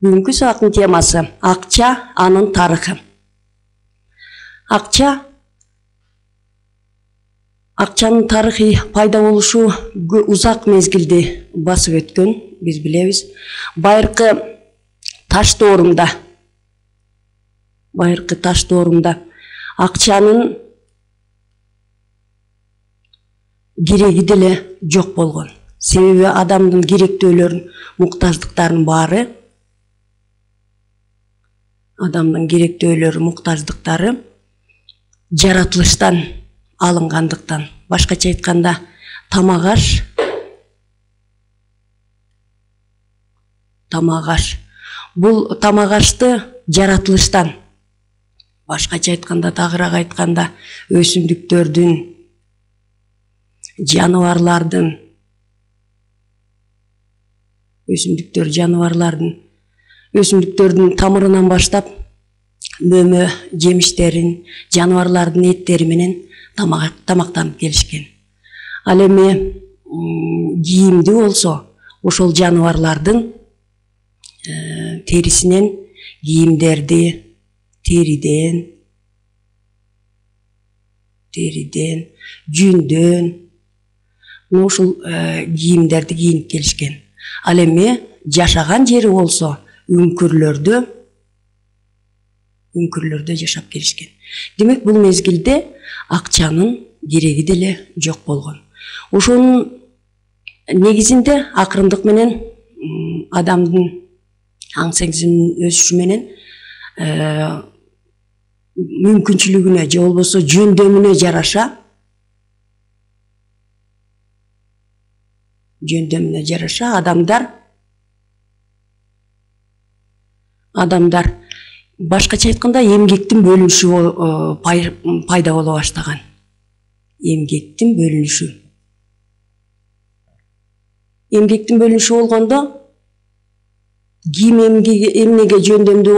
Бүгүнкү сабактын темасы акча, анын тарыхы. Акчанын тарыхы пайда болушу узак мезгилди басып өткөн, биз билебиз. Байыркы таш доорунда акчанын кереги деле жок болгон. Себеби адамдын керектөөлөрүн, муктаждыктарынын баары жаратылыштан алынгандыктан, башкача айтканда, тамак аш. Бул тамак ашты жаратылыштан, башкача айтканда, тагыраак айтканда, өсүмдүктөрдүн, өсүмдүктөрдүн тамырынан баштап, мөмө, жемиштерин, жаныбарлардын эттери менен тамактанып келишкен. Ал эми кийимди болсо, ошол жаныбарлардын терисинен кийимдерди, териден, жүндөн, ушул кийимдерди кийинип келишкен. Ал эми жашаган жери болсо, үңкүрлөрдө жашап келишкен. Демек, бул мезгилде акчанын кереги деле жок болгон. Ошонун негизинде акырындык менен адамдын аң сезиминин өсүшү менен мүмкүнчүлүгүнө же болбосо жөндөмүнө жараша адамдар башкача айтканда эмгектин бөлүнүшү пайда боло баштаган. Эмгектин бөлүнүшү болгондо, кийим эмнеге жөндөмдүү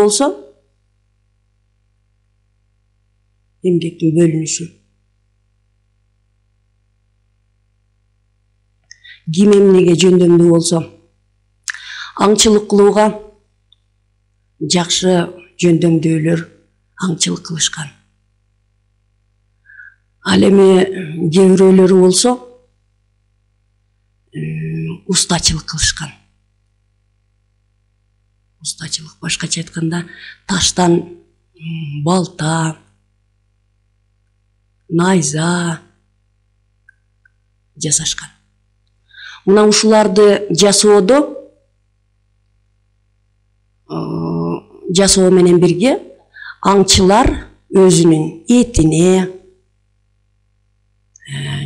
болсо, аңчылык кылууга жакшы жөндөмдүүлөр аңчылык кылышкан. Ал эми кээ бирөөлөрү болсо устачылык кылышкан. Башкача айтканда, таштан балта, найза жасашкан. Мына ушуларды жасоо менен бирге аңчылар өзүнүн этине,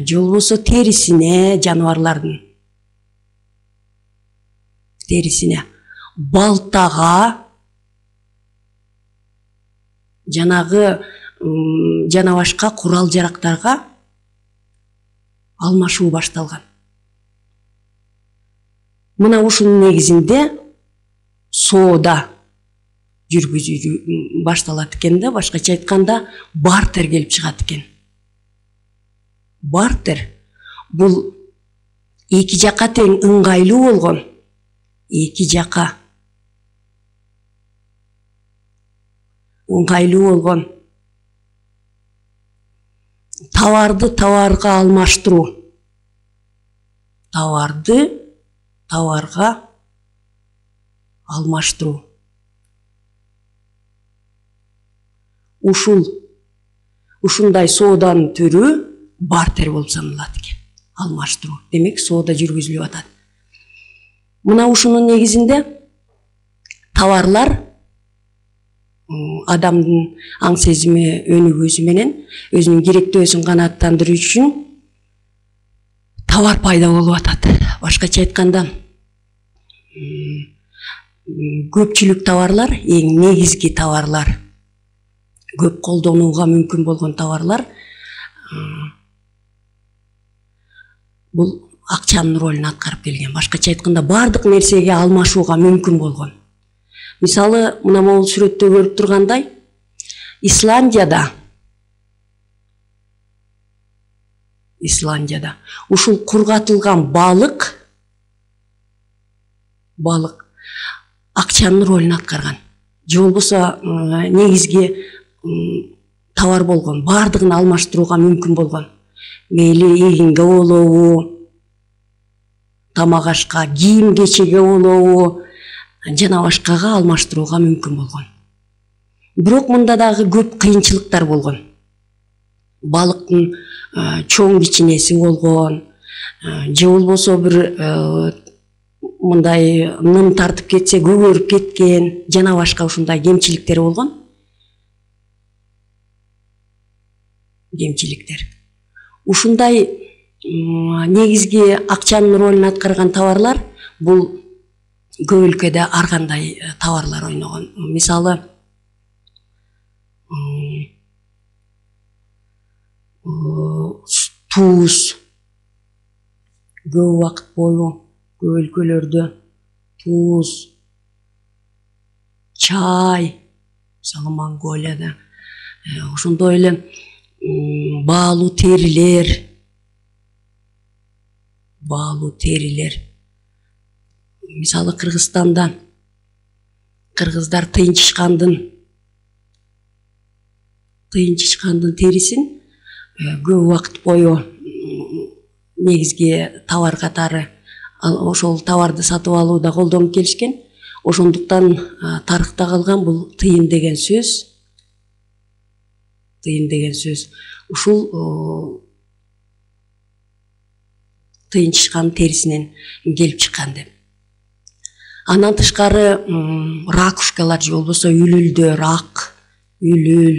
же болбосо терисине, жаныбарлардын терисине, балтага, жанагы жана башка курал жарактарга алмашуу башталган. Мына ушунун негизинде соода жүргүзүү башталат экен да, башкача айтканда, бартер келип чыгат экен. Бартер бул эки жака тең ыңгайлуу болгон, товарды товарга алмаштыруу. Ушундай сооданын түрү бартер болуп саналат экен. Алмаштыруу. Демек, соода жүргүзүлүп атат. Мына ушунун негизинде товарлар адамдын аң сезими өнүгүүсү менен өзүнүн керектөөсүн канааттандыруу үчүн товар пайда болуп атат. Башкача айтканда, көпчүлүк товарлар, эң негизги товарлар, көп колдонууга мүмкүн болгон товарлар, бул акчанын ролун аткарып келген. Башкача айтканда, бардык нерсеге алмашууга мүмкүн болгон. Мисалы, мына могул сүрөттө көрүп тургандай, Исландияда ушул кургатылган балык акчанын ролун аткарган. Же болбосо негизги товар болгон, баардыгын алмаштырууга мүмкүн болгон. Мейли эгинге болобу, тамак ашка, кийим кечеге болобу, жана башкага алмаштырууга мүмкүн болгон. Бирок мында дагы көп кыйынчылыктар болгон. Балыктын чоң кичинеси болгон, же болбосо бир мындай ным тартып кетсе көгөрүп кеткен, жана башка ушундай кемчиликтер болгон. Кемчиликтер. Ушундай негизги акчанын ролун аткарган товарлар бул көп өлкөдө ар кандай товарлар ойногон. Мисалы туз, көп убакыт бою көп өлкөлөрдө туз, чай, мисалы Монголияда, ошондой эле баалуу терилер. Мисалы Кыргызстанда кыргыздар тыйын чычкандын терисин көп убакыт бою негизги товар катары ошол товарды сатып алууда колдонуп келишкен. Ошондуктан тарыхта калган бул тыйын деген сөз. Ушул тыйын чычкан терисинен келип чыккан деп. Андан тышкары ракушкалар же болбосо үлүлдөр, үлүл,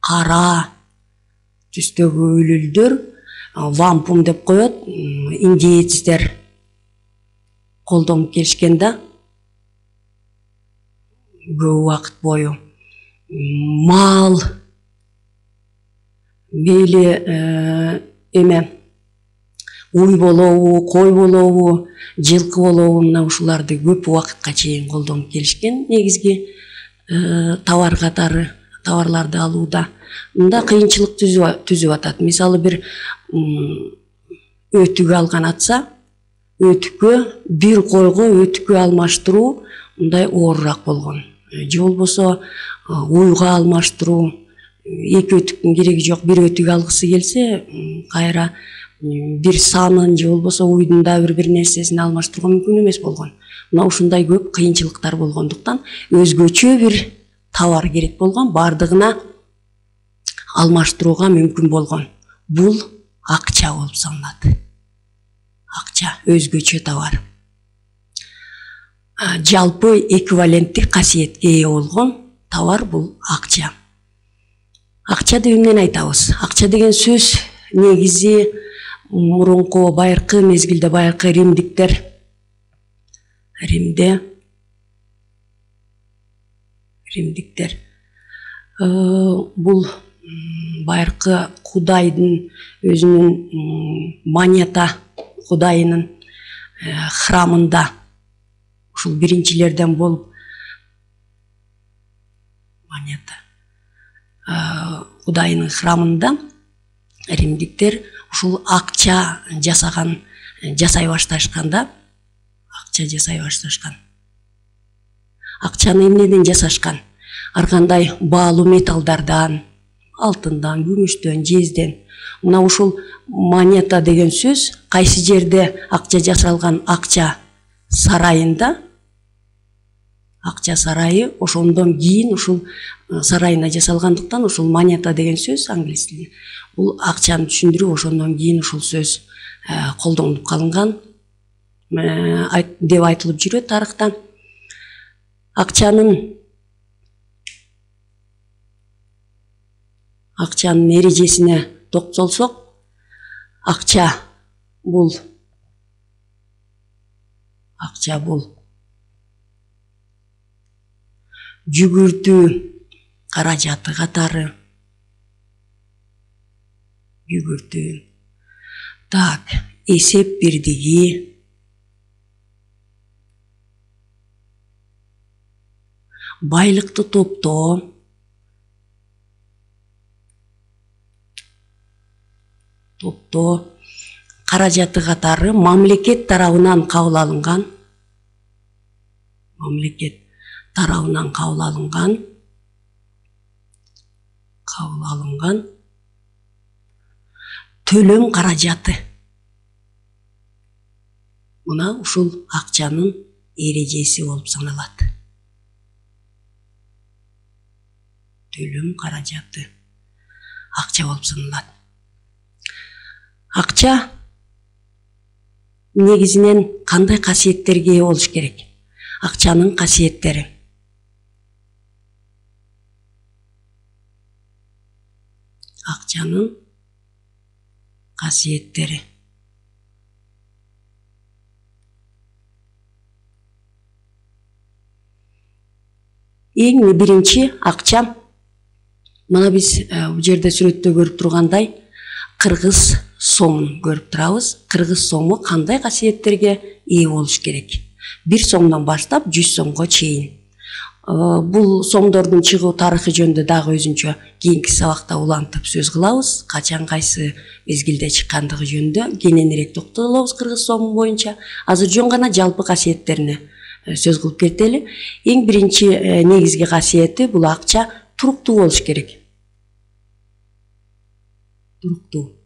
кара түстөгү үлүлдөр, вампум деп коет, индеецтер колдонуп келишкен да. Көп убакыт бою мал, мейли уй болобу, кой болобу, жылкы болобу, мына ушуларды көп убакытка чейин колдонуп келишкен негизги товар катары, товарларды алууда. Мында кыйынчылык түзүп атат. Мисалы бир өтүк алган атса, бир койго өтүккө алмаштыруу мындай оорураак болгон. Же болбосо уйга алмаштыруу, эки өтүктүн кереги жок, бир өтүк алгысы келсе, кайра бир санын же болбосо уйдун да бир нерсесин алмаштырууга мүмкүн эмес болгон. Мына ушундай көп кыйынчылыктар болгондуктан өзгөчө бир товар керек болгон, баардыгына алмаштырууга мүмкүн болгон. Бул акча болуп саналат. Акча өзгөчө товар. Жалпы эквиваленттик касиетке ээ болгон товар бул акча. Акча деп эмнени айтабыз? Акча деген сөз негизи мурунку байыркы мезгилде байыркы римдиктер бул байыркы кудайдын өзүнүн монета кудайынын храмында, ушул биринчилерден болуп монета кудайынын храмында римдиктер ушул акча жасай башташкан да. Акчаны эмнеден жасашкан? Ар кандай баалуу металлдардан, алтындан, күмүштөн, жезден. Мына ушул монета деген сөз кайсы жерде акча жасалган акча сарайында, акча сарайы, ошондон кийин ушул сарайына жасалгандыктан ушул монета деген сөз англис тилинде. Бул акчаны түшүндүрүү, ошондон кийин ушул сөз колдонулуп калынган деп айтылып жүрөт тарыхта. Акчанын эрежесине токтолсок, акча бул жүгүртүү каражаты катары. Эсеп бирдиги, байлыкты топтоо каражаты катары мамлекет тарабынан кабыл алынган төлөм каражаты. Мына ушул акчанын эрежеси болуп саналат. Төлөм каражаты акча болуп саналат. Акча негизинен кандай касиеттерге ээ болуш керек? Акчанын касиеттери. Акчанын касиеттери. Эң биринчи акча, мына биз бул жерде сүрөттө көрүп тургандай кыргыз сомун көрүп турабыз. Кыргыз сому кандай касиеттерге ээ болуш керек? 1 сомдон баштап 100 сомго чейин. Бул сомдордун чыгуу тарыхы жөнүндө дагы өзүнчө кийинки сабакта улантып сөз кылабыз. Качан кайсы мезгилде чыккандыгы жөнүндө кененирээк токтолобуз кыргыз сому боюнча. Азыр жөн гана жалпы касиеттерине сөз кылып кетели. Эң биринчи негизги касиети бул акча туруктуу болуш керек. Туруктуу.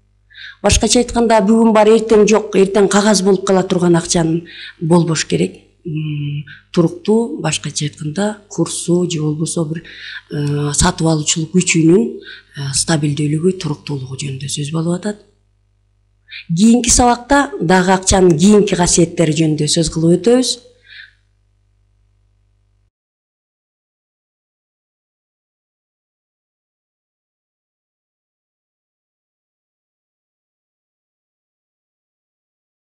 Башкача айтканда бүгүн бар, эртең жок, эртең кагаз болуп кала турган акчанын болбош керек. Туруктуу, башкача айтканда курсу же болбосо бир сатып алуучулук күчүнүн стабилдүүлүгү, туруктуулугу жөнүндө сөз болуп атат. Кийинки сабакта дагы акчанын кийинки касиеттери жөнүндө сөз кылып өтөбүз.